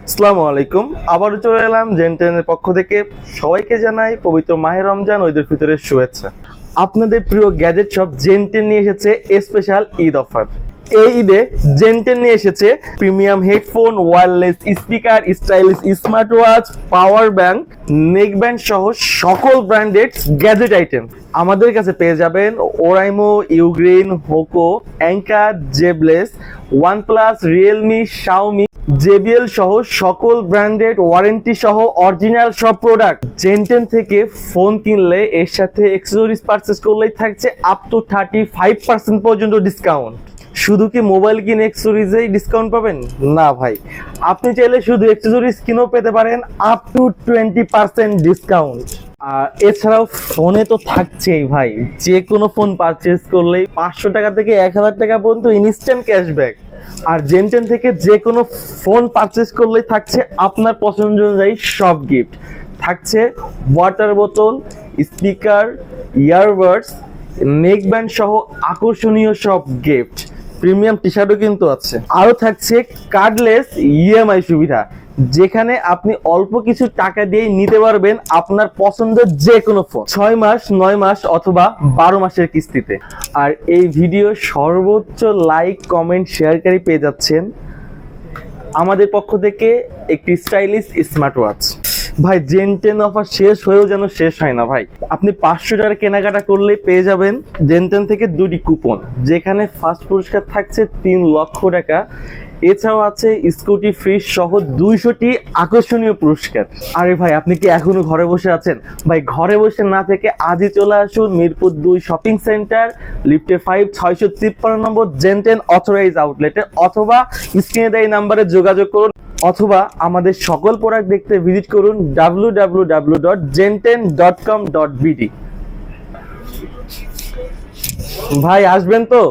আসসালামু আলাইকুম। আবারও চলে এলাম জেনটেনের পক্ষ থেকে। সবাইকে জানাই পবিত্র মাহে রমজান ও ঈদুল ফিতরের শুভেচ্ছা। আপনাদের প্রিয় গ্যাজেট শপ জেনটেন নিয়ে এসেছে স্পেশাল ঈদ অফার। এই ঈদে জেনটেন নিয়ে এসেছে premium headphone, wireless speaker, stylish smart watch, power bank, neck band সহ সকল ব্র্যান্ডেড গ্যাজেট আইটেম। আমাদের কাছে পেয়ে যাবেন ওরাইমো, ইউগ্রিন, হোকো, অ্যাঙ্কার, জেবলেস, ওয়ানপ্লাস, রিয়েলমি, শাওমি, জেবিএল সহ সকল ব্র্যান্ডেড ওয়ারেন্টি সহ অরিজিনাল সব প্রোডাক্ট। জেনটেন থেকে ফোন কিনলে এর সাথে অ্যাক্সেসরিজ পারচেজ করলেই থাকছে আপ টু 35% পর্যন্ত ডিসকাউন্ট। শুধু কি মোবাইল কিনে অ্যাক্সেসরিজেই ডিসকাউন্ট পাবেন? না ভাই, আপনি চাইলে শুধু অ্যাক্সেসরিজ কিনেও পেতে পারেন আপ টু 20% ডিসকাউন্ট। আর এছাড়াও ফোনে তো থাকছেই ভাই, যে কোনো ফোন পারচেজ করলেই 500 টাকা থেকে 1000 টাকা পর্যন্ত ইনস্ট্যান্ট ক্যাশব্যাক। আর জেনটেন থেকে যে কোনো ফোন পারচেজ করলেই থাকছে আপনার পছন্দ অনুযায়ী সব গিফট। থাকছে ওয়াটার বোতল, স্পিকার, ইয়ারবাডস, নেক ব্যান্ড সহ আকর্ষণীয় সব গিফট। প্রিমিয়াম টি শার্টও কিন্তু আছে। আরও থাকছে কার্ডলেস ইএমআই সুবিধা, যেখানে আপনি অল্প কিছু টাকা দিয়ে নিতে পারবেন আপনার পছন্দের যে কোনো ফোন 6 মাস, 9 মাস অথবা 12 মাসের কিস্তিতে। আর এই ভিডিও সর্বোচ্চ লাইক, কমেন্ট, শেয়ারকারী পেয়ে যাচ্ছেন আমাদের পক্ষ থেকে একটি স্টাইলিশ স্মার্ট ওয়াচ। ভাই, জেনটেন অফার শেষ হয়েও যেন শেষ হয় না ভাই। আপনি 500 টাকার কেনাকাটা করলে পেয়ে যাবেন জেনটেন থেকে 2টি কুপন, যেখানে ফার্স্ট পুরস্কার থাকছে 3 লক্ষ টাকা। এছাড়াও আছে স্কুটি ফ্রি সহ 200টি আকর্ষণীয় পুরস্কার। আরে ভাই, আপনি কি এখনো ঘরে বসে আছেন? ভাই, ঘরে বসে না থেকে আজই চলে আসুন মিরপুর 2 শপিং সেন্টার, লিফটে 5, 653 নম্বর জেনটেন অথরাইজ আউটলেটে, অথবা স্ক্রিনে দেওয়া এই নাম্বারে যোগাযোগ করুন, অথবা আমাদের সকল প্রোডাক্ট দেখতে ভিজিট করুন www.genten.com.bd। ভাই, আসবেন তো?